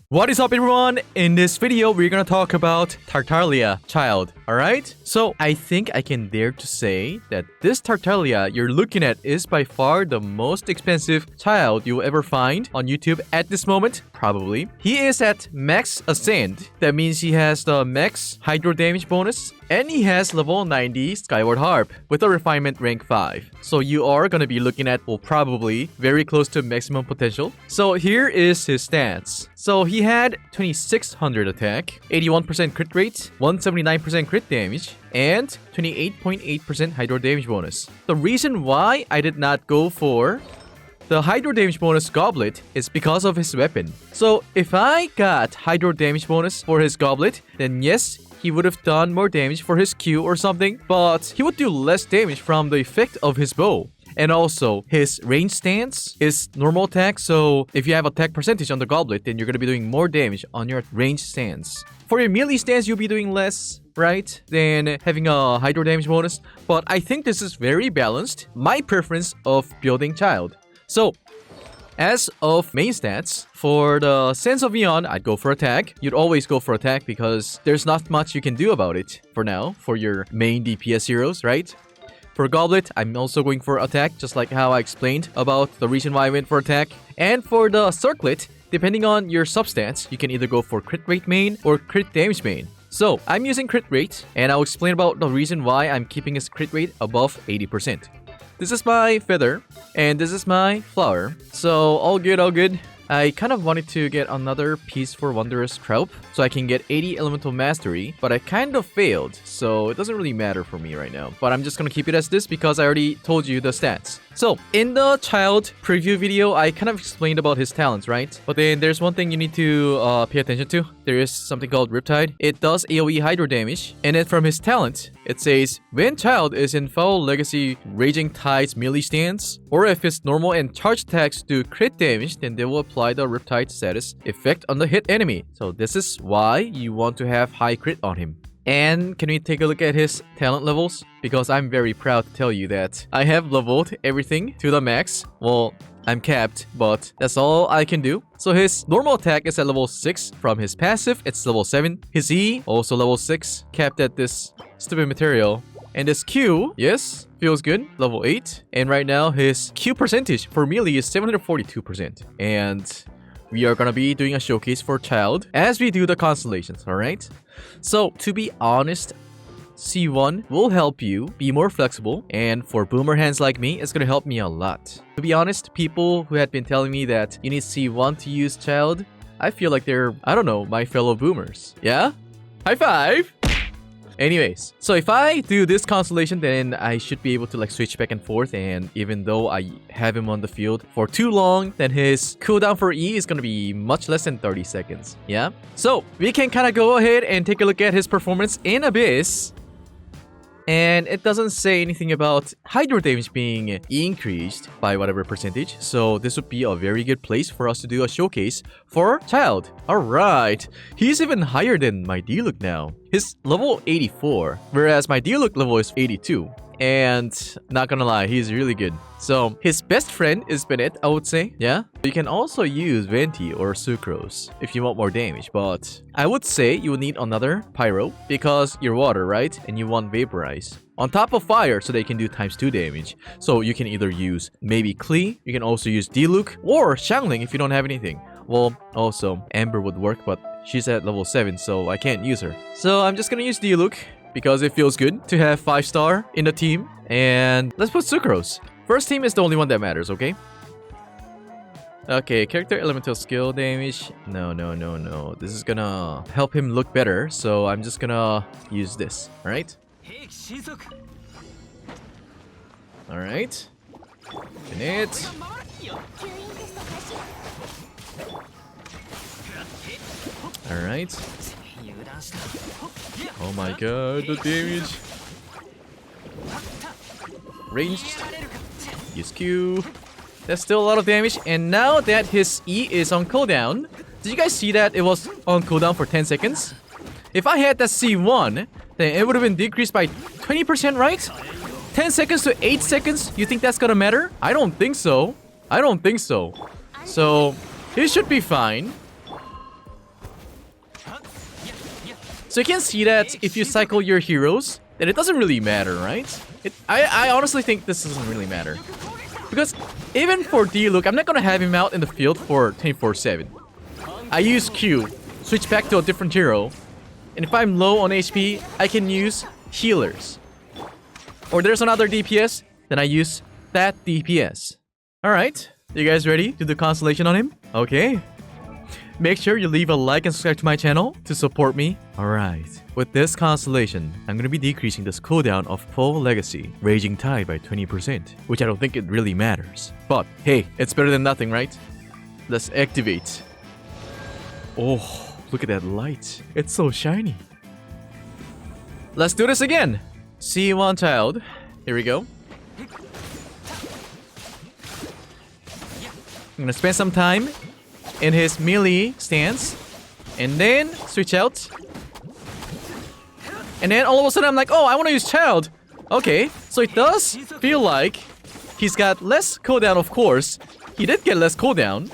What is up, everyone? In this video, we're gonna talk about Tartaglia Childe, alright? So, I think I can dare to say that this Tartaglia you're looking at is by far the most expensive Childe you'll ever find on YouTube at this moment, probably. He is at max Ascend. That means he has the max Hydro damage bonus, and he has level 90 Skyward Harp with a refinement rank 5. So you are gonna be looking at, well, probably very close to maximum potential. So here is his stats. So he had 2600 attack, 81% crit rate, 179% crit damage, and 28.8% Hydro damage bonus. The reason why I did not go for the Hydro damage bonus goblet is because of his weapon. So if I got Hydro damage bonus for his goblet, then yes, he would have done more damage for his Q or something, but he would do less damage from the effect of his bow. And also, his range stance is normal attack, so if you have attack percentage on the goblet, then you're going to be doing more damage on your range stance. For your melee stance, you'll be doing less, right, than having a Hydro damage bonus, but I think this is very balanced. My preference of building Childe. So, as of main stats, for the Sense of Eon, I'd go for attack. You'd always go for attack because there's not much you can do about it for now, for your main DPS heroes, right? For Goblet, I'm also going for attack, just like how I explained about the reason why I went for attack. And for the Circlet, depending on your substance, you can either go for crit rate main or crit damage main. So, I'm using crit rate, and I'll explain about the reason why I'm keeping his crit rate above 80%. This is my feather, and this is my flower. So, all good, all good. I kind of wanted to get another piece for Wondrous Trope, so I can get 80 Elemental Mastery, but I kind of failed, so it doesn't really matter for me right now. But I'm just gonna keep it as this because I already told you the stats. So, in the Childe preview video, I kind of explained about his talents, right? But then there's one thing you need to pay attention to. There is something called Riptide. It does AoE Hydro damage, and then from his talent, it says, when Childe is in Foul Legacy Raging Tide's melee stance, or if his normal and charge attacks do crit damage, then they will apply the Riptide status effect on the hit enemy. So this is why you want to have high crit on him. And can we take a look at his talent levels? Because I'm very proud to tell you that I have leveled everything to the max. Well, I'm capped, but that's all I can do. So his normal attack is at level 6. From his passive, it's level 7. His E, also level 6, capped at this stupid material. And his Q, yes, feels good, level 8. And right now, his Q percentage for melee is 742%. And we are gonna be doing a showcase for Childe as we do the Constellations, alright? So, to be honest, C1 will help you be more flexible, and for boomer hands like me, it's gonna help me a lot. To be honest, people who had been telling me that you need C1 to use Childe, I feel like they're, I don't know, my fellow boomers. Yeah? High five! Anyways, so if I do this Constellation, then I should be able to like switch back and forth, and even though I have him on the field for too long, then his cooldown for E is gonna be much less than 30 seconds. Yeah? So, we can kind of go ahead and take a look at his performance in Abyss. And it doesn't say anything about Hydro damage being increased by whatever percentage, so this would be a very good place for us to do a showcase for Childe. Alright, he's even higher than my Diluc now. He's level 84, whereas my Diluc level is 82. And not gonna lie, he's really good. So his best friend is Bennett, I would say. Yeah, you can also use Venti or Sucrose if you want more damage, but I would say you would need another Pyro because you're water, right? And you want Vaporize on top of fire so they can do ×2 damage. So you can either use maybe Klee, you can also use Diluc, or Xiangling if you don't have anything. Well, also Amber would work, but she's at level 7, so I can't use her. So I'm just gonna use Diluc because it feels good to have 5-star in the team. And let's put Sucrose. First team is the only one that matters, okay? Okay, character elemental skill damage. No. This is gonna help him look better, so I'm just gonna use this, alright? Alright. In it. Alright. Oh my god, the damage. Ranged. Use Q. That's still a lot of damage. And now that his E is on cooldown, did you guys see that it was on cooldown for 10 seconds? If I had that C1, then it would have been decreased by 20%, right? 10 seconds to 8 seconds? You think that's gonna matter? I don't think so. I don't think so. So, it should be fine. So you can see that if you cycle your heroes, then it doesn't really matter, right? I honestly think this doesn't really matter. Because even for D-Look, I'm not gonna have him out in the field for 24/7. I use Q, switch back to a different hero, and if I'm low on HP, I can use healers. Or there's another DPS, then I use that DPS. Alright, you guys ready to do Constellation on him? Okay. Make sure you leave a like and subscribe to my channel to support me. Alright, with this Constellation, I'm gonna be decreasing this cooldown of full Legacy, Raging Tide by 20%, which I don't think it really matters. But hey, it's better than nothing, right? Let's activate. Oh, look at that light. It's so shiny. Let's do this again. C1 Childe. Here we go. I'm gonna spend some time in his melee stance, and then switch out. And then all of a sudden I'm like, oh, I want to use Childe. Okay, so it does feel like he's got less cooldown, of course. He did get less cooldown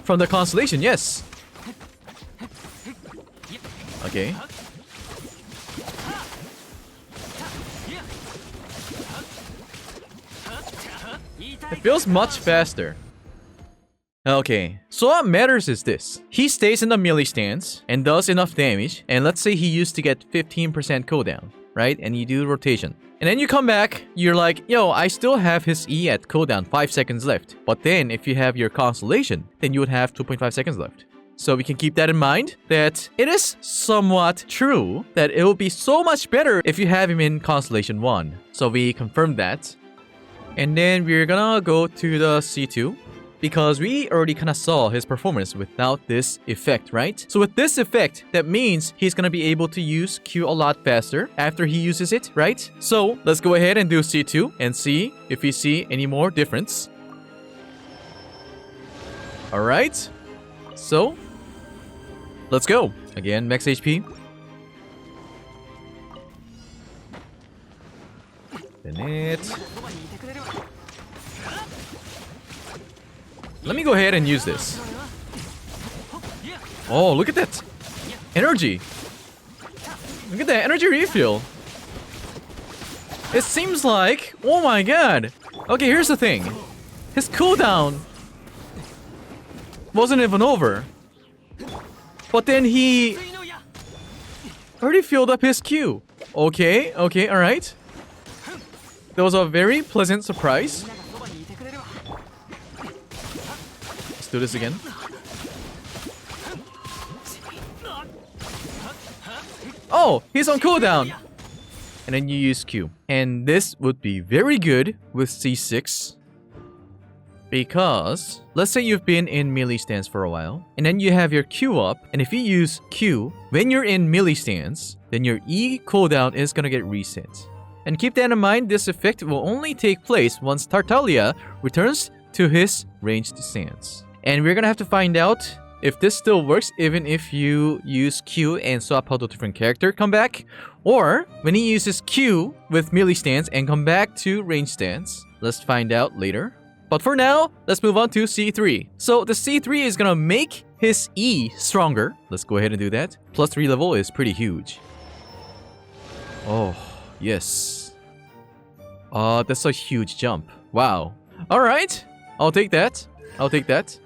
from the Constellation, yes. Okay. It feels much faster. Okay, so what matters is this. He stays in the melee stance and does enough damage, and let's say he used to get 15% cooldown, right? And you do rotation. And then you come back, you're like, yo, I still have his E at cooldown, 5 seconds left. But then if you have your Constellation, then you would have 2.5 seconds left. So we can keep that in mind, that it is somewhat true that it will be so much better if you have him in Constellation 1. So we confirmed that. And then we're gonna go to the C2. Because we already kind of saw his performance without this effect, right? So with this effect, that means he's gonna be able to use Q a lot faster after he uses it, right? So let's go ahead and do C2 and see if we see any more difference. Alright, so let's go. Again, max HP. Then it. Let me go ahead and use this. Oh, look at that energy. Look at that energy refill. It seems like, oh my god. Okay, here's the thing. His cooldown wasn't even over. But then he already filled up his Q. Okay, alright. That was a very pleasant surprise. Do this again. Oh, he's on cooldown. And then you use Q. And this would be very good with C6. Because, let's say you've been in melee stance for a while, and then you have your Q up, and if you use Q, when you're in melee stance, then your E cooldown is gonna get reset. And keep that in mind, this effect will only take place once Tartaglia returns to his ranged stance. And we're gonna have to find out if this still works even if you use Q and swap out a different character come back, or when he uses Q with melee stance and come back to range stance. Let's find out later. But for now, let's move on to C3. So the C3 is gonna make his E stronger. Let's go ahead and do that. Plus 3 level is pretty huge. Oh, yes. That's a huge jump. Wow. Alright, I'll take that. I'll take that.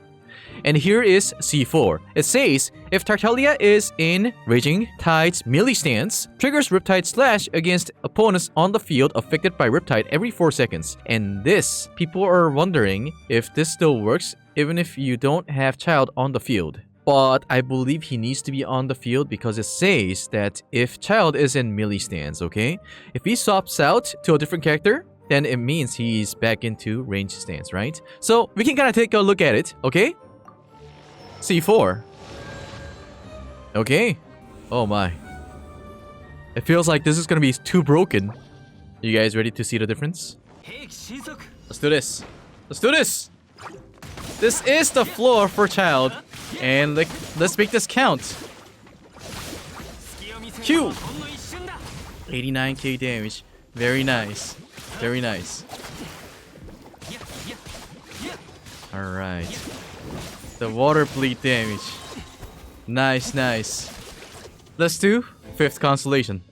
And here is C4. It says, if Tartaglia is in Raging Tide's melee stance, triggers Riptide Slash against opponents on the field affected by Riptide every 4 seconds. And this, people are wondering if this still works even if you don't have Childe on the field. But I believe he needs to be on the field because it says that if Childe is in melee stance, okay? If he swaps out to a different character, then it means he's back into range stance, right? So we can kind of take a look at it, okay? C4. Okay. Oh my. It feels like this is gonna be too broken. You guys ready to see the difference? Let's do this. Let's do this! This is the floor for Childe. And let's make this count. Q! 89k damage. Very nice. Very nice. Alright. The water bleed damage. Nice, nice. Let's do 5th Constellation.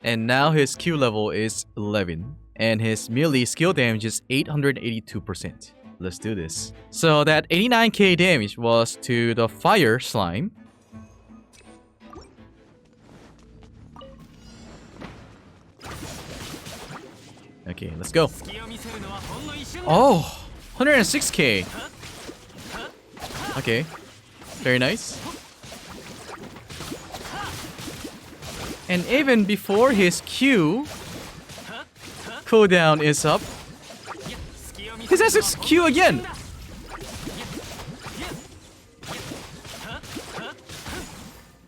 And now his Q level is 11. And his melee skill damage is 882%. Let's do this. So that 89k damage was to the fire slime. Okay, let's go. Oh, 106k. Okay, very nice. And even before his Q cooldown is up, his S6 Q again.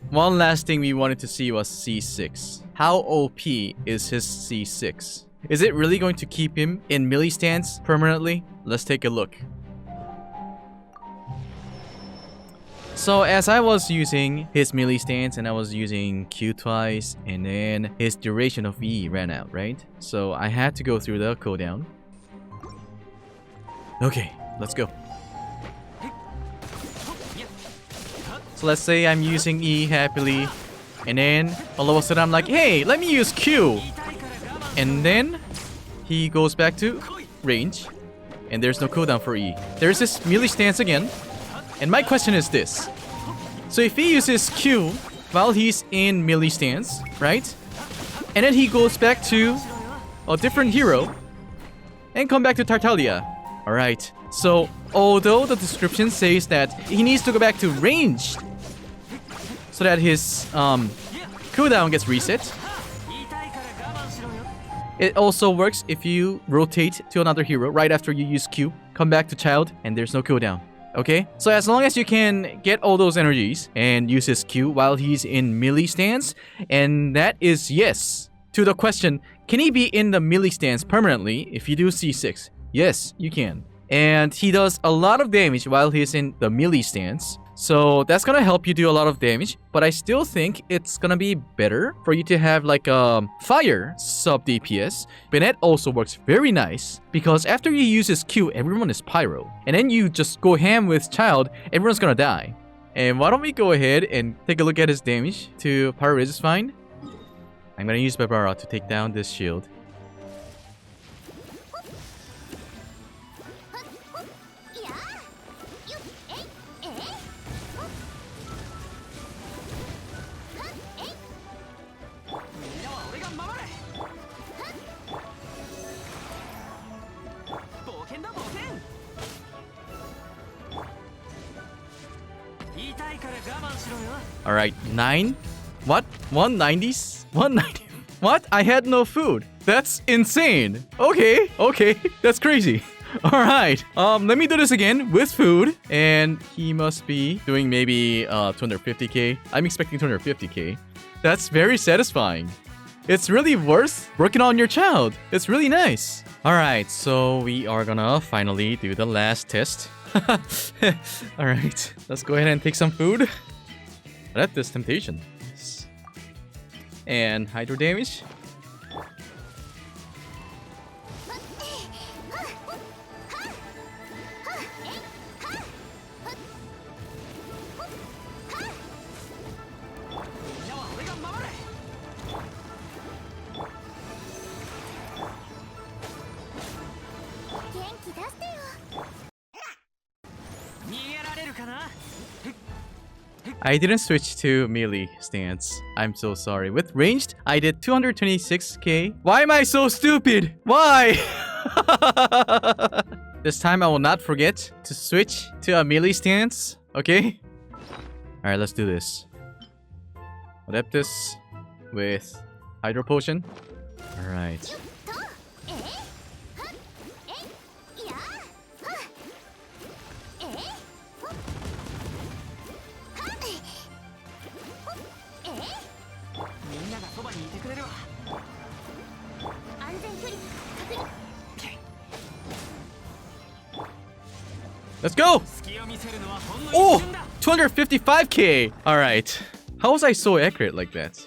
One last thing we wanted to see was C6. How OP is his C6? Is it really going to keep him in melee stance permanently? Let's take a look. So as I was using his melee stance and I was using Q twice, and then his duration of E ran out, right? So I had to go through the cooldown. Okay, let's go. So let's say I'm using E happily, and then all of a sudden I'm like, hey, let me use Q. And then he goes back to range, and there's no cooldown for E. There's this melee stance again. And my question is this. So if he uses Q while he's in melee stance, right? And then he goes back to a different hero and come back to Tartaglia. Alright, so although the description says that he needs to go back to ranged so that his cooldown gets reset, it also works if you rotate to another hero right after you use Q, come back to Childe, and there's no cooldown. Okay? So as long as you can get all those energies and use his Q while he's in melee stance, and that is yes to the question, can he be in the melee stance permanently if you do C6? Yes, you can. And he does a lot of damage while he's in the melee stance. So that's gonna help you do a lot of damage, but I still think it's gonna be better for you to have like a fire sub DPS. Bennett also works very nice because after you use his Q, everyone is pyro. And then you just go ham with Childe, everyone's gonna die. And why don't we go ahead and take a look at his damage to pyro resist find. I'm gonna use Barbara to take down this shield. Alright, 9? What? 190s? 190? What? I had no food. That's insane. Okay, that's crazy. Alright, let me do this again with food. And he must be doing maybe 250k. I'm expecting 250k. That's very satisfying. It's really worth working on your Childe. It's really nice. Alright, so we are gonna finally do the last test. Alright, let's go ahead and take some food. Let this temptation. And hydro damage. I didn't switch to melee stance. I'm so sorry. With ranged, I did 226k. Why am I so stupid? Why? This time I will not forget to switch to a melee stance. Okay? Alright, let's do this. Adeptus with Hydro Potion. Alright. Let's go. Oh, 255k. All right. How was I so accurate like that?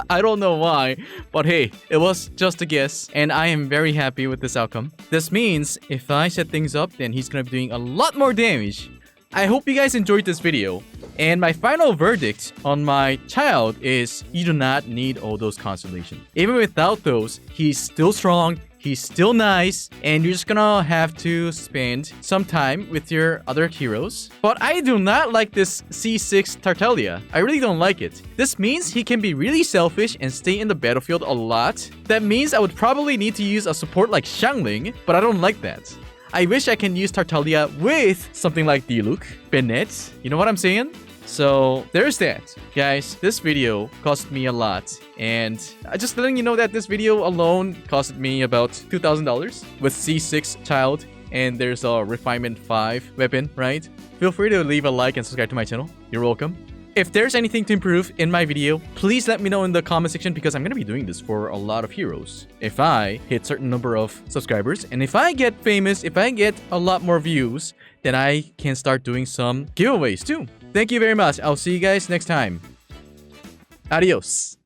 I don't know why, but hey, it was just a guess, and I am very happy with this outcome. This means if I set things up, then he's gonna be doing a lot more damage. I hope you guys enjoyed this video. And my final verdict on my child is you do not need all those constellations. Even without those, he's still strong, he's still nice, and you're just gonna have to spend some time with your other heroes. But I do not like this C6 Tartaglia. I really don't like it. This means he can be really selfish and stay in the battlefield a lot. That means I would probably need to use a support like Xiangling, but I don't like that. I wish I can use Tartaglia with something like Diluc, Bennett, you know what I'm saying? So there's that. Guys, this video cost me a lot, and just letting you know that this video alone costed me about $2,000 with C6 Childe, and there's a Refinement 5 weapon, right? Feel free to leave a like and subscribe to my channel. You're welcome. If there's anything to improve in my video, please let me know in the comment section because I'm going to be doing this for a lot of heroes. If I hit certain number of subscribers, and if I get famous, if I get a lot more views, then I can start doing some giveaways too. Thank you very much. I'll see you guys next time. Adios.